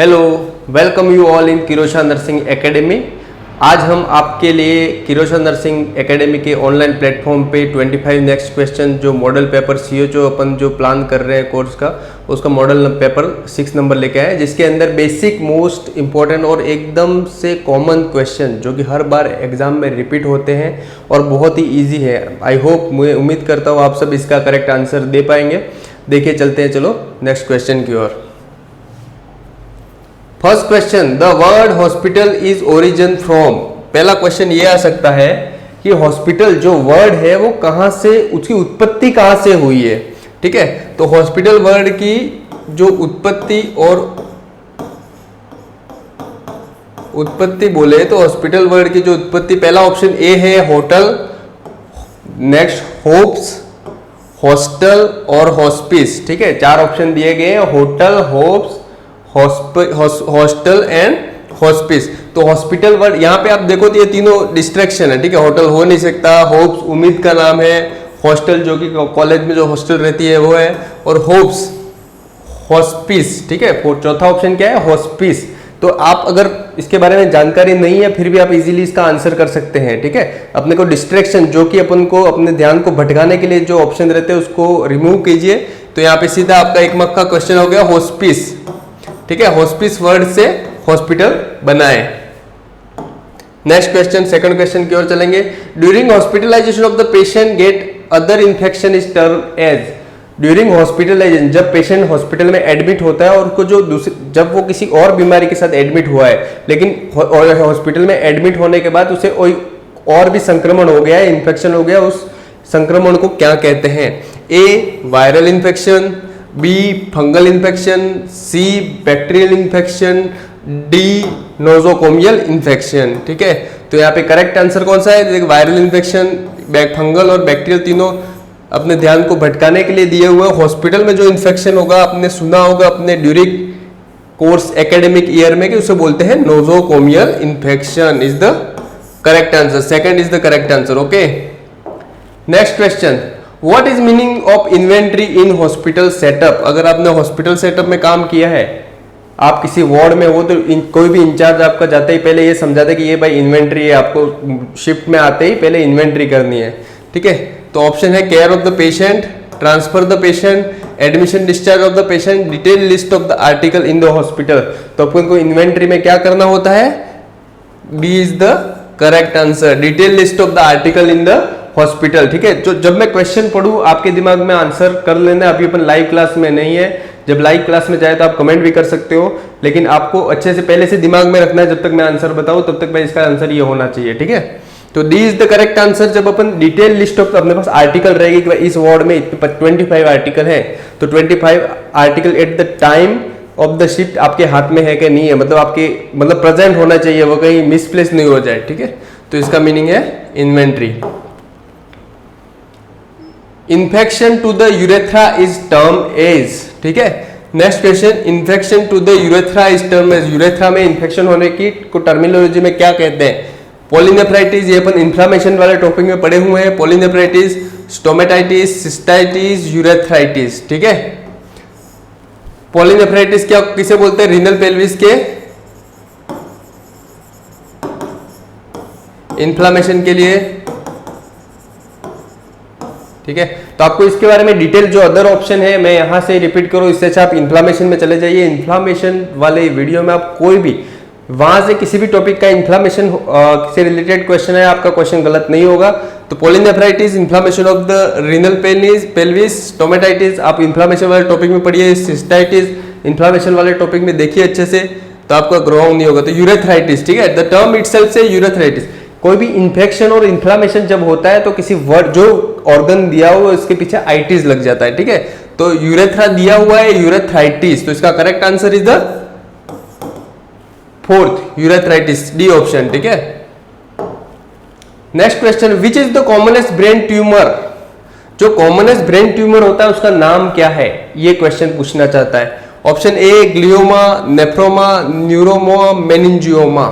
Hello, welcome you all in Kirosha nursing academy. आज हम आपके लिए किरोशा नर्सिंग एकेडमी के ऑनलाइन प्लेटफॉर्म पे 25 नेक्स्ट क्वेश्चन जो मॉडल पेपर सीओ अपन जो प्लान कर रहे हैं कोर्स का, उसका मॉडल पेपर 6 नंबर लेके आए, जिसके अंदर बेसिक मोस्ट इम्पॉर्टेंट और एकदम से कॉमन क्वेश्चन जो कि हर बार एग्जाम में रिपीट होते हैं और बहुत ही ईजी है। आई होप, मैं उम्मीद करता हूँ आप सब इसका करेक्ट आंसर दे पाएंगे। देखिए चलते हैं, चलो नेक्स्ट क्वेश्चन की ओर। First question, the word hospital is origin from. पहला क्वेश्चन ये आ सकता है कि हॉस्पिटल जो वर्ड है वो कहां से, उसकी उत्पत्ति कहां से हुई है। ठीक है, तो हॉस्पिटल वर्ड की जो उत्पत्ति बोले तो हॉस्पिटल वर्ड की जो उत्पत्ति, पहला ऑप्शन ए है होटल, नेक्स्ट होप्स, हॉस्टल और हॉस्पिस। ठीक है, 4 ऑप्शन दिए गए हैं, hotel, hopes, hostel and hospice. तो हॉस्पिटल वर्ड यहाँ पे आप देखो तो ये तीनों डिस्ट्रैक्शन है। ठीक है, होटल हो नहीं सकता, होप्स उम्मीद का नाम है, हॉस्टल जो कि कॉलेज में जो हॉस्टल रहती है वो है, और होप्स हॉस्पिस। ठीक है, चौथा ऑप्शन क्या है, हॉस्पिस। तो आप अगर इसके बारे में जानकारी नहीं है फिर भी आप इजीली इसका आंसर कर सकते हैं। ठीक है, अपने को डिस्ट्रैक्शन जो कि अपन को अपने ध्यान को भटकाने के लिए जो ऑप्शन रहते हैं उसको रिमूव कीजिए। तो यहाँ पे सीधा आपका एक मक का क्वेश्चन हो गया हॉस्पिस। ठीक है, हॉस्पिस वर्ड से हॉस्पिटल बनाए। नेक्स्ट क्वेश्चन, सेकंड क्वेश्चन की ओर चलेंगे। During hospitalization of the patient get other infection is term as. During hospitalization, जब पेशेंट हॉस्पिटल में एडमिट होता है और उसको जो जब वो किसी और बीमारी के साथ एडमिट हुआ है, लेकिन हॉस्पिटल में एडमिट होने के बाद उसे और भी संक्रमण हो गया है, इन्फेक्शन हो गया, उस संक्रमण को क्या कहते हैं। A viral infection, B fungal infection, C bacterial infection, D nosocomial infection. ठीक है, तो यहाँ पे करेक्ट आंसर कौन सा है, वायरल इन्फेक्शन, फंगल और बैक्टीरियल तीनों अपने ध्यान को भटकाने के लिए दिए हुए। हॉस्पिटल में जो इन्फेक्शन होगा, आपने सुना होगा अपने ड्यूरिंग कोर्स एकेडमिक ईयर में कि उसे बोलते हैं nosocomial infection is the correct answer. Second is the correct answer. Okay, next question, what is meaning of inventory in hospital setup. अगर आपने हॉस्पिटल सेटअप में काम किया है, आप किसी वार्ड में हो, तो कोई भी इंचार्ज आपका जाते ही पहले ये समझाता है कि ये भाई इन्वेंट्री है, आपको शिफ्ट में आते ही पहले इन्वेंट्री करनी है। ठीक है, तो ऑप्शन है care of the patient, transfer the patient, admission discharge of the patient, detail list of the article in the hospital. तो अपन को इन्वेंट्री में क्या करना होता है, B is the correct answer, detail list of the article in the hospital. ठीक है, तो जब मैं क्वेश्चन पढ़ूं आपके दिमाग में आंसर कर लेना। अभी अपन लाइव क्लास में नहीं है, जब लाइव क्लास में जाए तो आप कमेंट भी कर सकते हो, लेकिन आपको अच्छे से पहले से दिमाग में रखना है। जब तक मैं आंसर बताऊं तब तक मैं इसका आंसर ये होना चाहिए। ठीक है, तो D is the correct answer. जब अपन डिटेल लिस्ट ऑफ, अपने पास आर्टिकल रहेगी कि इस वार्ड में 25 आर्टिकल है, तो 25 article at the time of the shift आपके हाथ में है कि नहीं है, मतलब आपके प्रेजेंट होना चाहिए, वो कहीं मिसप्लेस नहीं हो जाए। ठीक है, तो इसका मीनिंग है inventory. Infection to the urethra is term as. ठीक है, next question, infection to the urethra is term as. Urethra में इन्फेक्शन होने की को टर्मिनोलॉजी में क्या कहते हैं। पॉलीनेफ्राइटिस, ये अपन इन्फ्लामेशन वाले टॉपिक में पढ़े हुए हैं। पॉलीनेफ्राइटिस, स्टोमेटाइटिस, सिस्टाइटिस, यूरेथ्राइटिस। ठीक है, पॉलीनेफ्राइटिस क्या किसे बोलते हैं, रीनल पेल्विस के इन्फ्लामेशन के लिए। ठीक है, तो आपको इसके बारे में डिटेल जो अदर ऑप्शन है मैं यहां से रिपीट करूं, इससे अच्छा आप इन्फ्लामेशन में चले जाइए। इन्फ्लामेशन वाले वीडियो में आप कोई भी वहां से किसी भी टॉपिक का इन्फ्लामेशन से रिलेटेड क्वेश्चन है, आपका क्वेश्चन गलत नहीं होगा। तो pyelonephritis, inflammation of the renal pelvis, stomatitis आप इन्फ्लामेशन वाले टॉपिक में पढ़िए, सिस्टाइटिस इन्फ्लामेशन वाले टॉपिक में देखिए अच्छे से, तो आपका ग्रोइंग नहीं होगा। तो यूरेथ्राइटिस, ठीक है, द टर्म इटसेल्फ से यूरेथ्राइटिस। कोई भी इन्फेक्शन और इन्फ्लामेशन जब होता है तो किसी वर्ड जो ऑर्गन दिया हुआ है उसके पीछे आइटिस लग जाता है। ठीक है, तो यूरेथ्रा दिया हुआ है, यूरेथ्राइटिस, तो इसका correct answer is the fourth, urethritis, D option. ठीक है, next question, which is the commonest brain tumour. जो कॉमनेस्ट ब्रेन ट्यूमर होता है उसका नाम क्या है, ये क्वेश्चन पूछना चाहता है। Option A glioma, nephroma, neuroma, meningioma.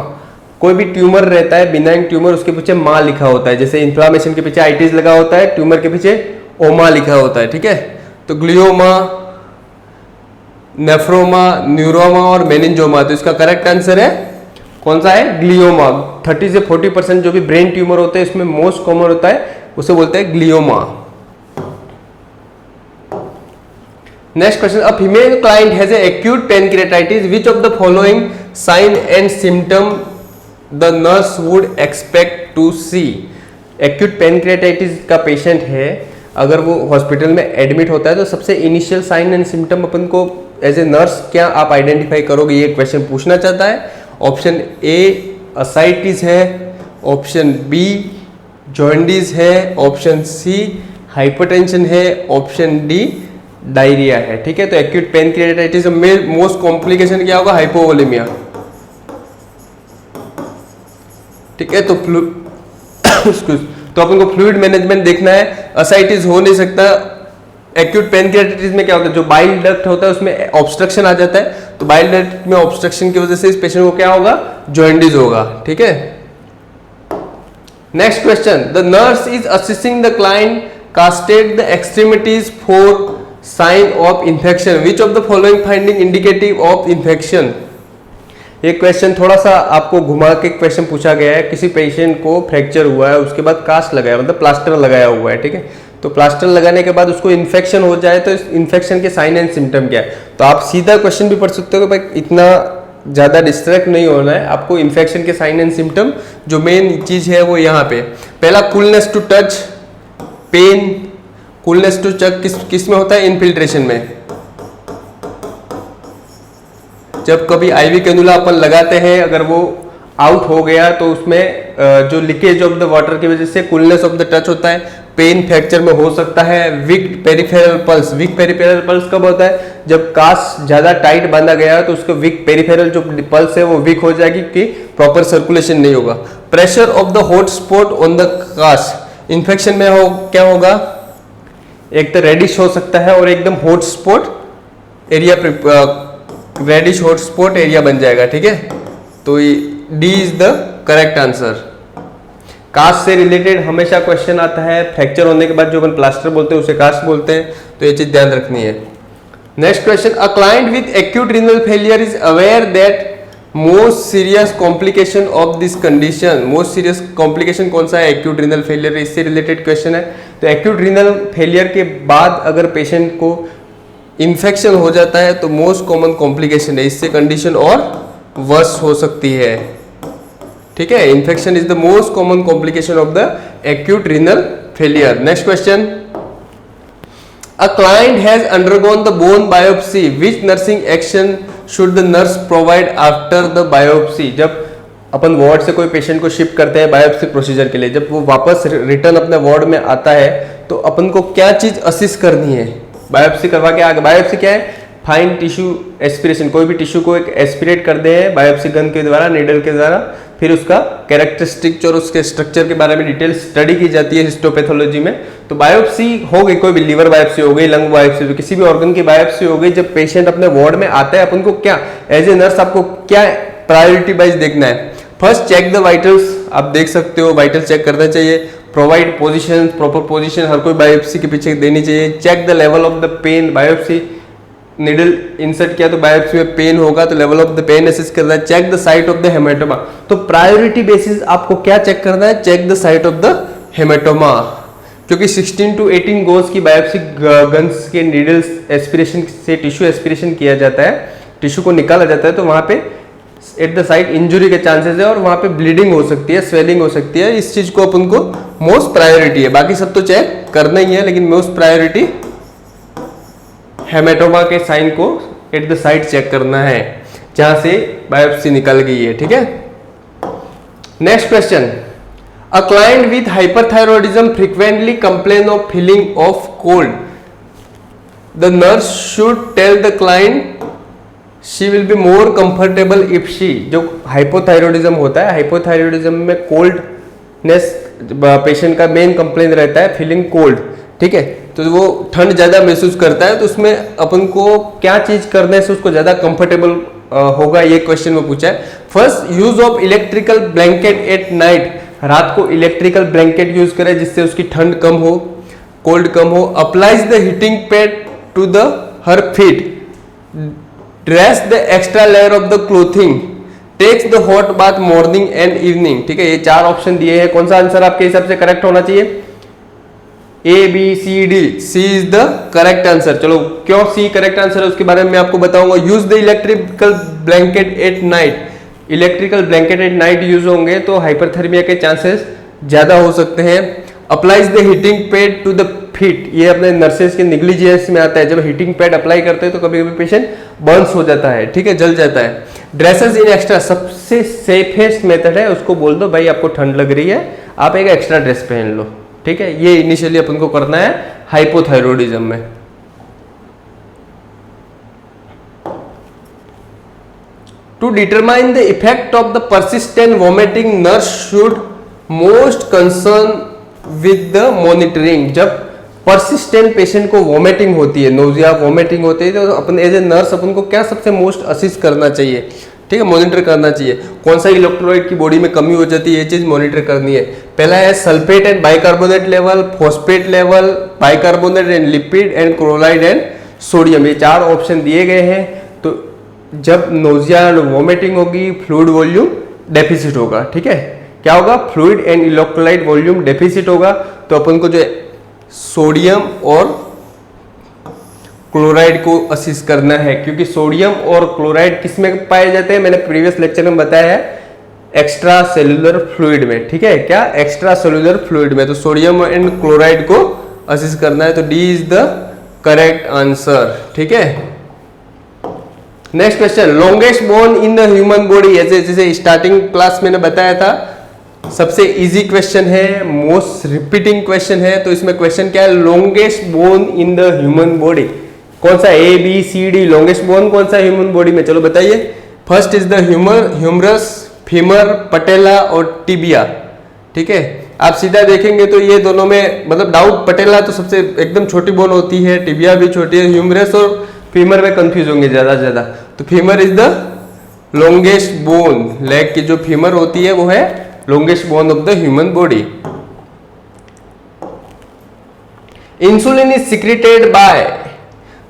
कोई भी ट्यूमर रहता है, बिनाइन ट्यूमर, उसके पीछे माँ लिखा होता है। जैसे इन्फ्लामेशन के पीछे आइटिस लगा होता है, ट्यूमर के पीछे ओमा लिखा होता है। ठीक है, तो ग्लियोमा, नेफ्रोमा, न्यूरोमा और मेनिंजोमा। तो इसका करेक्ट आंसर है कौन सा है? ग्लियोमा। 30 से 40% जो भी ब्रेन ट्यूमर होते हैं इसमें मोस्ट कॉमन होता है, उसे बोलते हैं glioma. Next question, a female client has acute pancreatitis, which of the following sign and symptom the nurse would expect to see. Acute pancreatitis का पेशेंट है, अगर वो हॉस्पिटल में एडमिट होता है तो सबसे इनिशियल साइन एंड सिम्टम अपन को एज ए नर्स क्या आप आइडेंटिफाई करोगे, ये क्वेश्चन पूछना चाहता है। ऑप्शन ए असाइटिस है, ऑप्शन बी जॉन्डिस है, ऑप्शन सी हाइपरटेंशन है, ऑप्शन डी डायरिया है। ठीक है, तो एक्यूट पैनक्रियाटाइटिस में मोस्ट कॉम्प्लिकेशन क्या होगा? हाइपोवोलेमिया। ठीक है, तो अपन को फ्लूइड मैनेजमेंट देखना है। असाइटिस हो नहीं सकता। एक्यूट पैनक्रियाटाइटिस में क्या होता है? जो बाइल डक्ट होता है उसमें ऑब्स्ट्रक्शन आ जाता है, तो बाइल डक्ट में ऑब्स्ट्रक्शन की वजह से इस पेशेंट को क्या होगा? जॉन्डिस होगा। ठीक है, next question, the nurse is assisting the client casted the extremities for sign of infection, which of the following finding indicative of infection. ये क्वेश्चन थोड़ा सा आपको घुमा के क्वेश्चन पूछा गया है। किसी पेशेंट को फ्रैक्चर हुआ है, उसके बाद कास्ट लगाया, मतलब प्लास्टर लगाया हुआ है। ठीक है, तो प्लास्टर लगाने के बाद उसको इन्फेक्शन हो जाए तो इस इन्फेक्शन के साइन एंड सिम्टम क्या है। तो आप सीधा क्वेश्चन भी पढ़ सकते हो कि भाई इतना ज़्यादा डिस्ट्रैक्ट नहीं होना है, आपको इन्फेक्शन के साइन एंड सिम्टम जो मेन चीज़ है वो यहाँ पे। पहला coolness to touch, pain. Coolness to touch किस में होता है? इनफिल्ट्रेशन में। जब कभी आईवी कैनुला अपन लगाते हैं, अगर वो आउट हो गया तो उसमें जो लीकेज ऑफ द वाटर की वजह से कूलनेस ऑफ द टच होता है। पेन फ्रैक्चर में हो सकता है। Weak peripheral pulse, weak peripheral pulse कब होता है? जब कास्ट ज्यादा टाइट बांधा गया है तो उसको वीक पेरिफेरल जो पल्स है वो वीक हो जाएगी कि प्रॉपर सर्कुलेशन नहीं होगा। Pressure of the hot spot on the cast, infection में क्या होगा? एक तो रेडिश हो सकता है और एकदम hot spot area, reddish hot spot area बन जाएगा। ठीक है, तो D is the correct answer. Cast से रिलेटेड हमेशा क्वेश्चन आता है, फ्रैक्चर होने के बाद जो अपन प्लास्टर बोलते हैं उसे कास्ट बोलते हैं, तो ये चीज ध्यान रखनी है। Next question, a client with acute renal failure is aware that most serious complication of this condition. Most serious complication कौन सा है? एक्यूट रीनल फेलियर, इससे रिलेटेड क्वेश्चन है। तो एक्यूट रीनल फेलियर के बाद अगर पेशेंट को इन्फेक्शन हो जाता है तो मोस्ट कॉमन कॉम्प्लिकेशन है, इससे कंडीशन और वर्स हो सकती है। ठीक है, infection is the most common complication of the acute renal failure. Next question, a client has undergone the bone biopsy, which nursing action should the nurse provide after the biopsy. जब अपन ward से कोई patient को shift करते हैं biopsy procedure के लिए, जब वो वापस रिटर्न अपने वार्ड में आता है तो अपन को क्या चीज असिस्ट करनी है? बायोप्सी करवा के आगे, बायोप्सी क्या है? फाइन टिश्यू एस्पिरेशन, कोई भी टिश्यू को एक एस्पिरेट कर दे बायोप्सी गन के द्वारा, नीडल के द्वारा, फिर उसका कैरेक्टरिस्टिक्स और उसके स्ट्रक्चर के बारे में डिटेल स्टडी की जाती है हिस्टोपैथोलॉजी में। तो बायोप्सी हो गई, कोई भी लीवर बायोप्सी हो गई, लंग बायोप्सी, तो किसी भी ऑर्गन की बायोप्सी हो गई। जब पेशेंट अपने वार्ड में आता है, अपन को क्या एज ए नर्स आपको क्या प्रायोरिटी वाइज देखना है? फर्स्ट चेक द वाइटल्स, आप देख सकते हो वाइटल चेक करना चाहिए। प्रोवाइड पोजीशन, प्रॉपर पोजीशन हर कोई बायोप्सी के पीछे देनी चाहिए। Check the level of the pain, biopsy needle insert किया तो बायोप्सी में पेन होगा तो level of the pain assess करना है। Check the site of the haematoma, तो प्रायोरिटी बेसिस आपको क्या चेक करना है? Check the site of the haematoma, क्योंकि 16 to 18 गोज की बायोप्सी गन्स के नीडल्स एस्पिरेशन से टिश्यू एस्पिरेशन किया जाता है, टिश्यू को निकाला जाता है, तो वहां पे एट द साइट इंजुरी के चांसेस है और वहां पे ब्लीडिंग हो सकती है, स्वेलिंग हो सकती है। इस चीज को अपन को मोस्ट प्रायोरिटी है, बाकी सब तो चेक करना ही है, लेकिन मोस्ट प्रायोरिटी हेमेटोमा के साइन को एट द साइट चेक करना है जहां से बायोप्सी निकल गई है। ठीक है, next question, a client with hyperthyroidism frequently complain of feeling of cold, the nurse should tell the client she will be more comfortable if she. जो हाइपोथायरॉयडिज्म होता है, हाइपोथायरॉयडिज्म में कोल्डनेस पेशेंट का मेन कंप्लेन रहता है, feeling cold. ठीक है, तो वो ठंड ज्यादा महसूस करता है, तो उसमें अपन को क्या चीज करने से उसको ज्यादा कंफर्टेबल होगा, ये क्वेश्चन में पूछा है। First, use of electrical blanket at night, रात को इलेक्ट्रिकल ब्लैंकेट यूज करें जिससे उसकी ठंड कम हो, कोल्ड कम हो। Applies the heating pad to the her feet, dress the extra layer of the clothing, takes the hot bath morning and evening. ठीक है, ये 4 ऑप्शन दिए हैं, कौन सा आंसर आपके हिसाब से करेक्ट होना चाहिए? A B C D, C is the correct answer. चलो क्यों सी करेक्ट आंसर है उसके बारे में मैं आपको बताऊंगा। Use the electrical blanket at night, electrical blanket at night use होंगे तो हाइपरथर्मिया के चांसेस ज्यादा हो सकते हैं। Applies the heating pad to the feet, ये अपने नर्सेस के निग्लिजेंस में आता है, जब हीटिंग पैड अप्लाई करते हैं तो कभी कभी पेशेंट बर्न्स हो जाता है, ठीक है, जल जाता है। ड्रेसेस इन एक्स्ट्रा, सबसे सेफेस्ट मेथड है, उसको बोल दो भाई आपको ठंड लग रही है, आप एक एक्स्ट्रा ड्रेस पहन लो, ठीक है। ये इनिशियली अपन को करना है हाइपोथायरॉयडिज्म में। To determine the effect of the persistent vomiting, nurse should most concern with the monitoring. जब परसिस्टेंट पेशेंट को वॉमिटिंग होती है, नोजिया वॉमिटिंग होती है, तो अपन एज ए नर्स अपन को क्या सबसे मोस्ट असिस्ट करना चाहिए, ठीक है, मॉनिटर करना चाहिए। कौन सा इलेक्ट्रोलाइट की बॉडी में कमी हो जाती है, ये चीज मॉनिटर करनी है। पहला है sulphate and bicarbonate level, phosphate level, bicarbonate and lipid and chloride and sodium, ये 4 ऑप्शन दिए गए हैं। तो जब नोजिया एंड वॉमिटिंग होगी, फ्लूइड वॉल्यूम डेफिसिट होगा, ठीक है, क्या होगा, fluid and electrolyte volume deficit होगा। तो अपन को जो सोडियम और क्लोराइड को असिस्ट करना है, क्योंकि सोडियम और क्लोराइड किस में पाए जाते हैं, मैंने प्रीवियस लेक्चर में बताया है, एक्स्ट्रा सेलुलर फ्लूइड में, ठीक है, क्या, एक्स्ट्रा सेलुलर फ्लूइड में। तो सोडियम एंड क्लोराइड को असिस्ट करना है, तो D is the correct answer, ठीक है। Next question, longest bone in the human body, जैसे स्टार्टिंग क्लास मैंने बताया था, सबसे इजी क्वेश्चन है, मोस्ट रिपीटिंग क्वेश्चन है। तो इसमें क्वेश्चन क्या है, longest bone in the human body, कौन सा, A B C D, longest bone कौन सा ह्यूमन बॉडी में, चलो बताइए। First is the humerus, femur, पटेला और टिबिया, ठीक है। आप सीधा देखेंगे तो ये दोनों में मतलब डाउट, पटेला तो सबसे एकदम छोटी बोन होती है, टिबिया भी छोटी है, ह्यूमरस और फीमर में कंफ्यूज होंगे ज्यादा से ज्यादा। तो femur is the longest bone, leg की जो फीमर होती है वो है longest bone of the human body. Insulin is secreted by,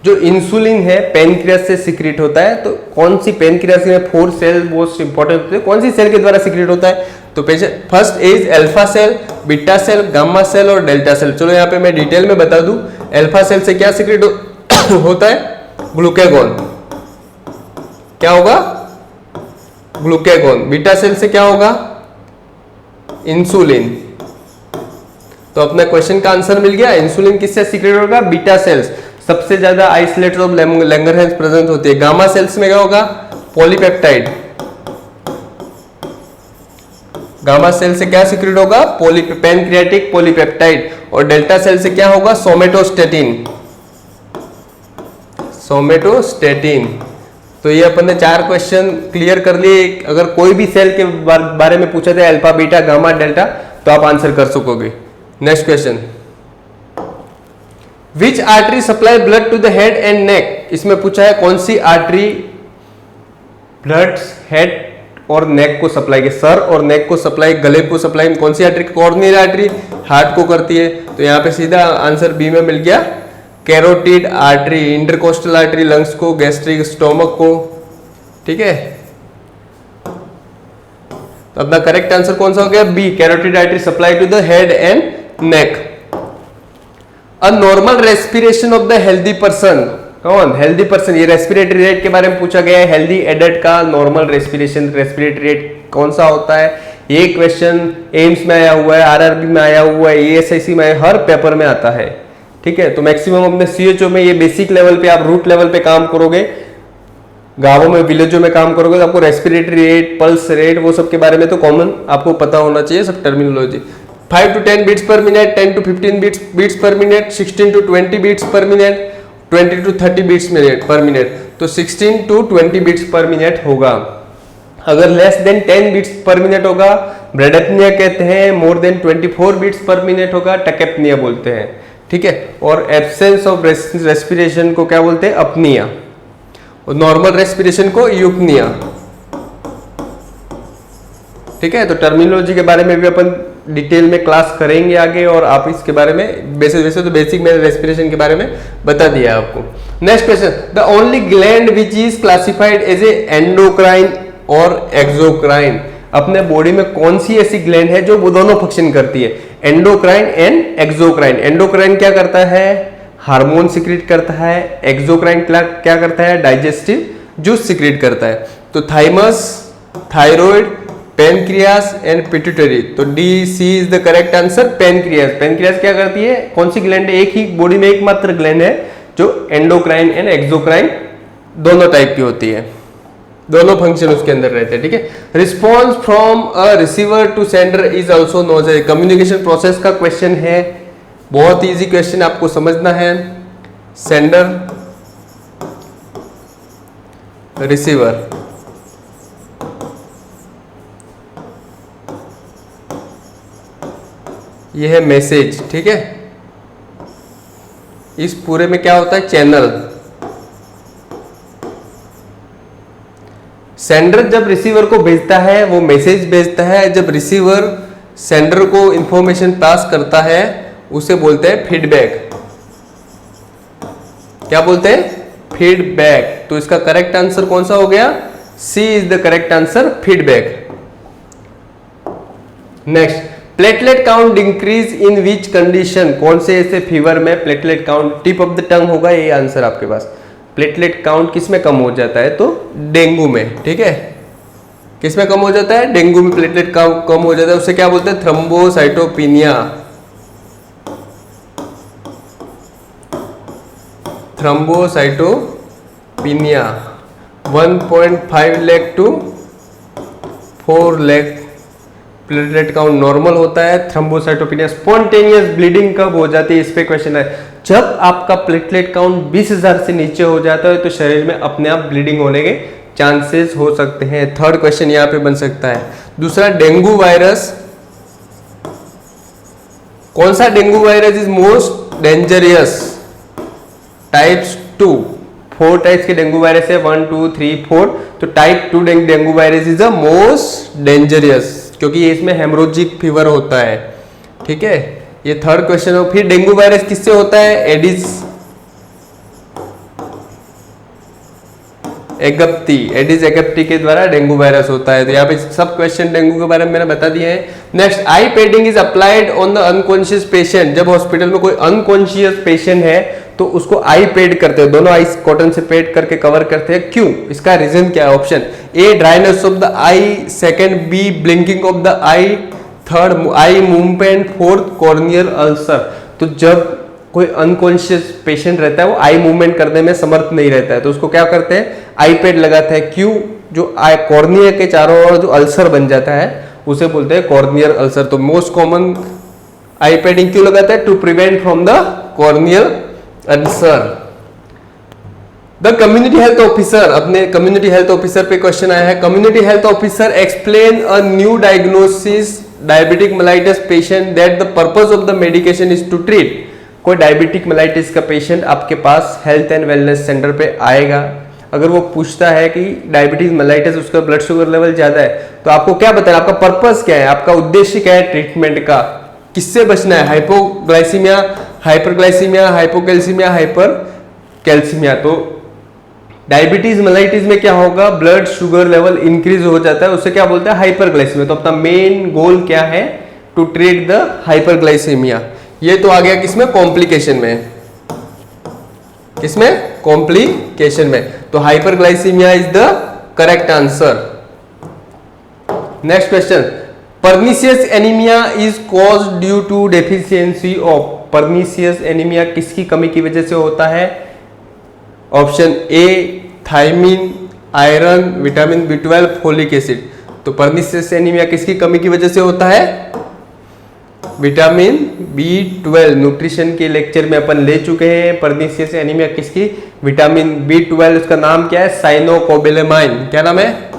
जो इंसुलिन है पेनक्रियास से सिक्रेट होता है, तो कौन सी पेनक्रियास में 4 सेल मोस्ट इंपॉर्टेंट होते हैं, कौन सी सेल के द्वारा सिक्रेट होता है, तो first is alpha cell, beta cell, gamma cell और डेल्टा सेल। चलो यहाँ पे मैं डिटेल में बता दूं, अल्फा सेल से क्या सिक्रेट होता है, ग्लूकेगॉन, क्या होगा, ग्लूकेगॉन। बीटा सेल से क्या होगा, इंसुलिन। तो अपना क्वेश्चन का आंसर मिल गया, इंसुलिन किससे सीक्रेट होगा, बीटा सेल्स, सबसे ज्यादा आइसोलेट्स ऑफ लैंगरहैंस प्रेजेंट होती है। गामा सेल्स में क्या होगा, पॉलीपेप्टाइड, गामा सेल से क्या सीक्रेट होगा, पैनक्रियाटिक पॉलीपेप्टाइड। और डेल्टा सेल से क्या होगा, सोमेटोस्टेटिन, सोमेटोस्टेटिन। तो ये अपन ने 4 क्वेश्चन क्लियर कर लिए। अगर कोई भी सेल के बारे में पूछा जाए, अल्फा, बीटा, गामा, डेल्टा, तो आप आंसर कर सकोगे। Next question, which artery supply blood to the head and neck, इसमें पूछा है कौन सी आर्टरी ब्लड हेड और नेक को सप्लाई, सर और नेक को सप्लाई, गले को सप्लाई, कौन सी आर्टरी, कॉर्नियल आर्टरी हार्ट को करती है। तो यहाँ पे सीधा आंसर बी में मिल गया, carotid artery, intercostal artery lungs को, गैस्ट्रिक स्टोमक को, ठीक है। तो अपना करेक्ट आंसर कौन सा हो गया, B, carotid artery supply to the head and neck. A normal respiration of the healthy person, कौन, हेल्दी पर्सन, ये रेस्पिरेटरी रेट के बारे में पूछा गया है। हेल्दी एडल्ट का नॉर्मल रेस्पिरेशन, रेस्पिरेटरी रेट कौन सा होता है, ये क्वेश्चन एम्स में आया हुआ है, आरआरबी में आया हुआ है, एएसआईसी में, हर पेपर में आता है, ठीक है। तो मैक्सिमम अपने सीएचओ में ये बेसिक लेवल पे, आप रूट लेवल पे काम करोगे, गांवों में, विलेजों में काम करोगे, तो आपको रेस्पिरेटरी रेट, पल्स रेट, वो सब के बारे में तो कॉमन आपको पता होना चाहिए, सब terminology. 5 to 10 beats per minute, 10 to 15 beats per minute, 16 to 20 beats per minute, 20 to 30 beats per minute। तो 16 to 20 beats per minute होगा। अगर less than 10 beats per minute होगा ब्रेडेपनिया कहते हैं, more than 24 beats per minute होगा टकेपनिया बोलते हैं, ठीक है। और एब्सेंस ऑफ रेस्पिरेशन को क्या बोलते हैं, अपनिया, और नॉर्मल रेस्पिरेशन को यूपनिया, ठीक है। तो टर्मिनोलॉजी के बारे में भी अपन डिटेल में क्लास करेंगे आगे, और आप इसके बारे में वैसे तो बेसिक मैंने रेस्पिरेशन के बारे में बता दिया आपको। Next question, the only gland which is classified as a endocrine और एक्सोक्राइन, अपने बॉडी में कौन सी ऐसी ग्लैंड है जो वो दोनों फंक्शन करती है, एंडोक्राइन एंड एक्सोक्राइन। एंडोक्राइन क्या करता है, हार्मोन सिक्रीट करता है, एक्सोक्राइन क्या करता है, डाइजेस्टिव जूस सिक्रीट करता है। तो thymus, thyroid, pancreas and pituitary, तो D C is the correct answer, pancreas. Pancreas क्या करती है, कौन सी ग्लैंड है, एक ही बॉडी में एकमात्र ग्लैंड है जो एंडोक्राइन एंड एक्सोक्राइन दोनों टाइप की होती है, दोनों फंक्शन उसके अंदर रहते हैं, ठीक है। Response from a receiver to sender is also known as, communication process का क्वेश्चन है, बहुत इजी क्वेश्चन आपको समझना है। सेंडर, रिसीवर, ये है मैसेज, ठीक है। इस पूरे में क्या होता है, चैनल। सेंडर जब रिसीवर को भेजता है वो मैसेज भेजता है, जब रिसीवर सेंडर को इंफॉर्मेशन पास करता है उसे बोलते हैं फीडबैक। क्या बोलते हैं, फीडबैक। तो इसका करेक्ट आंसर कौन सा हो गया, C is the correct answer, feedback. Next, platelet count increase in which condition, कौन से ऐसे फीवर में platelet count, tip of the tongue होगा ये आंसर आपके पास। प्लेटलेट काउंट किस में कम हो जाता है, तो डेंगू में, ठीक है। किस में कम हो जाता है, डेंगू में प्लेटलेट काउंट कम हो जाता है, उसे क्या बोलते हैं, thrombocytopenia. Thrombocytopenia 1.5 lakh to 4 lakh platelet count normal होता है। थ्रोम्बोसाइटोपिनिया, स्पॉन्टेनियस ब्लीडिंग कब हो जाती है, इस पे क्वेश्चन है। जब आपका प्लेटलेट काउंट 20,000 से नीचे हो जाता है तो शरीर में अपने आप ब्लीडिंग होने के चांसेस हो सकते हैं। थर्ड क्वेश्चन यहाँ पे बन सकता है। दूसरा, डेंगू वायरस, कौन सा dengue virus is most dangerous, types 2, 4 types के डेंगू वायरस है, 1 2 3 4। तो type 2 dengue virus is the most dangerous, क्योंकि इसमें हेमोरेजिक फीवर होता है, ठीक है। ये थर्ड क्वेश्चन हो। फिर डेंगू वायरस किससे होता है, एडिस एगप्टी, एडिस एगप्टी के द्वारा डेंगू वायरस होता है। तो यहाँ पे सब क्वेश्चन डेंगू के बारे में मैंने बता दिए हैं। Next, I padding is applied on the unconscious patient, जब हॉस्पिटल में कोई अनकॉन्शियस पेशेंट है तो उसको आई पैड करते हैं, दोनों आई कॉटन से पैड करके कवर करते हैं, क्यों, इसका रीजन क्या है। Option A, dryness of the eye, second B, blinking of the eye, third eye movement, fourth corneal ulcer. तो जब कोई अनकॉन्शियस पेशेंट रहता है वो आई मूवमेंट करने में समर्थ नहीं रहता है तो उसको क्या करते हैं, आई पैड लगाते हैं, क्यों, जो आई कॉर्निया के चारों ओर जो अल्सर बन जाता है उसे बोलते हैं कॉर्नियल अल्सर। तो मोस्ट कॉमन आई पैडिंग क्यों लगाता है, to prevent from the corneal ulcer. The community health officer, अपने कम्युनिटी हेल्थ ऑफिसर पे क्वेश्चन आया है। Community health officer explain a new diagnosis diabetic mellitus patient that the purpose of the medication is to treat. कोई diabetic mellitus का patient आपके पास health and wellness centre पे आएगा, अगर वो पूछता है कि डायबिटीज मेलाइटिस, उसका ब्लड शुगर लेवल ज्यादा है, तो आपको क्या बताना, आपका पर्पस क्या है, आपका उद्देश्य क्या है ट्रीटमेंट का, किससे बचना है, हाइपोग्लाइसीमिया, हाइपरग्लाइसीमिया, हाइपोकैल्सीमिया, हाइपरकैल्सीमिया। तो डायबिटीज मेलाइटिस में क्या होगा, ब्लड शुगर लेवल इंक्रीज हो जाता है, उससे क्या बोलते हैं, हाइपरग्लाइसीमिया। तो अपना मेन गोल क्या है, टू ट्रीट द हाइपरग्लाइसीमिया। ये तो आ गया किसमें, कॉम्प्लिकेशन में, किसमें, कॉम्प्लिकेशन में। तो hyperglycaemia is the correct answer. Next question, pernicious anaemia is caused due to deficiency of, pernicious anaemia किसकी कमी की वजह से होता है। Option A, thiamine, iron, vitamin B12, folic acid. तो पर्नीशियस एनीमिया किसकी कमी की वजह से होता है, विटामिन B12। न्यूट्रिशन के लेक्चर में अपन ले चुके हैं। पर्नीशियस एनीमिया किसकी, विटामिन B12, उसका नाम क्या है, साइनोकोबैलेमाइन। क्या नाम है,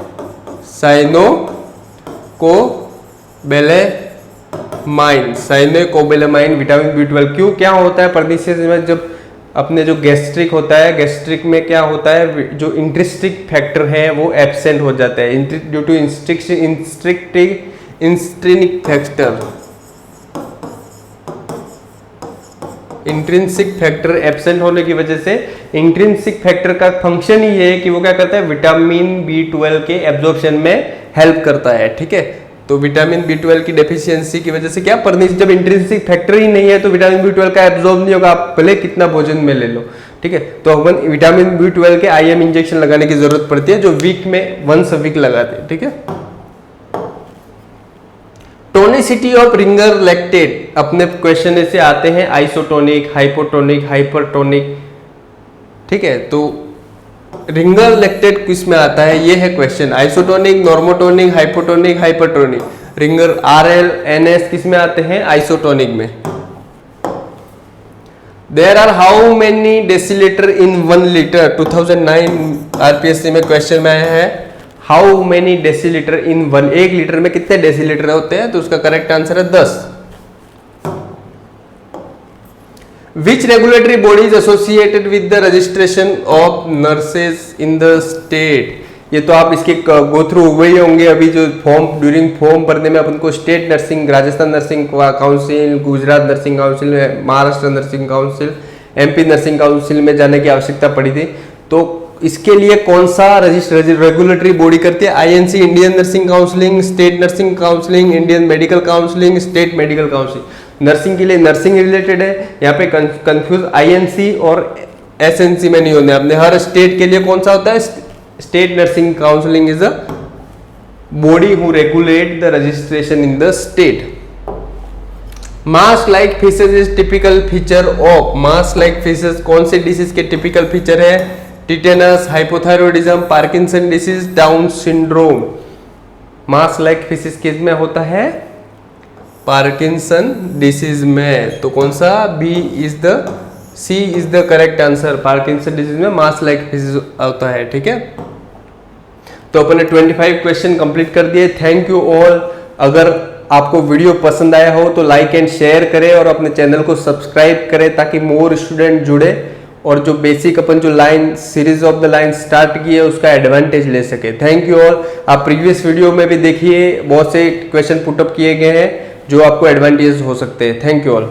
साइनोकोबैलेमाइन, साइनोकोबैलेमाइन, विटामिन B12। क्यों, क्या होता है पर्नीशियस एनीमिया, जब अपने जो गैस्ट्रिक होता है, गैस्ट्रिक में क्या होता है, जो इंट्रिस्टिक फैक्टर है वो एब्सेंट हो जाता है due to intrinsic factor. Intrinsic factor absent होने की वजह से, इंट्रिंसिक फैक्टर का फंक्शन ही है कि वो क्या करता है, विटामिन B12 के एब्जॉर्प्शन में हेल्प करता है, ठीक है। तो विटामिन B12 की डेफिशिएंसी की वजह से क्या, जब इंट्रिंसिक फैक्टर ही नहीं है तो विटामिन B12 का एब्जॉर्ब नहीं होगा, आप भले कितना भोजन में ले लो, ठीक है। तो अपन विटामिन B12 के IM इंजेक्शन लगाने की जरूरत पड़ती है, जो वीक में वंस अ वीक लगाते हैं, ठीक है। टोनिसिटी ऑफ रिंगर लैक्टेट, अपने क्वेश्चन ऐसे आते हैं आइसोटोनिक, हाइपोटोनिक, हाइपरटोनिक, ठीक है। तो रिंगर लैक्टेट किस में आता है, ये है question. Isotonic, normotonic, hypotonic, hypertonic. Ringer RL NS किस में आते हैं, आइसोटोनिक में। There are how many decilitre in 1 litre, 2009 RPSC में क्वेश्चन में आया है, how many decilitre in 1 litre में कितने डेसीलीटर होते हैं, तो उसका करेक्ट आंसर है 10। Which regulatory body is associated with the registration of nurses in the state? ये तो आप इसके गो थ्रू हुए ही होंगे अभी, जो ड्यूरिंग फॉर्म भरने में अपन को state nursing, Rajasthan nursing council, Gujarat nursing council, Maharashtra nursing council, MP nursing council में जाने की आवश्यकता पड़ी थी। तो इसके लिए कौन सा रेगुलेटरी बॉडी करती है, INC Indian nursing counselling, state nursing counselling, Indian medical counselling, state medical counselling. Nursing के लिए नर्सिंग रिलेटेड है, यहाँ पे कंफ्यूज INC और SNC में नहीं होने आपने। हर स्टेट के लिए कौन सा होता है, state nursing counselling is a body who regulate the registration in the state. Mask like fishes is typical feature of, mask like fishes कौन से डिसीज के टिपिकल फीचर है, tetanus, hypothyroidism, Parkinson disease, down syndrome. Mask like fishes किस में होता है, Parkinson disease में। तो कौन सा, C is the correct answer. Parkinson disease में मास्क लाइक फिशेज होता है, ठीक है। तो अपन ने 25 क्वेश्चन कंप्लीट कर दिए। Thank you all. अगर आपको वीडियो पसंद आया हो तो लाइक एंड शेयर करें और अपने चैनल को सब्सक्राइब करें ताकि मोर स्टूडेंट जुड़े और जो बेसिक अपन जो line series of the line start की है उसका एडवांटेज ले सके। Thank you all. आप प्रीवियस वीडियो में भी देखिए, बहुत से क्वेश्चन पुटअप किए गए हैं जो आपको एडवांटेज हो सकते हैं। Thank you all.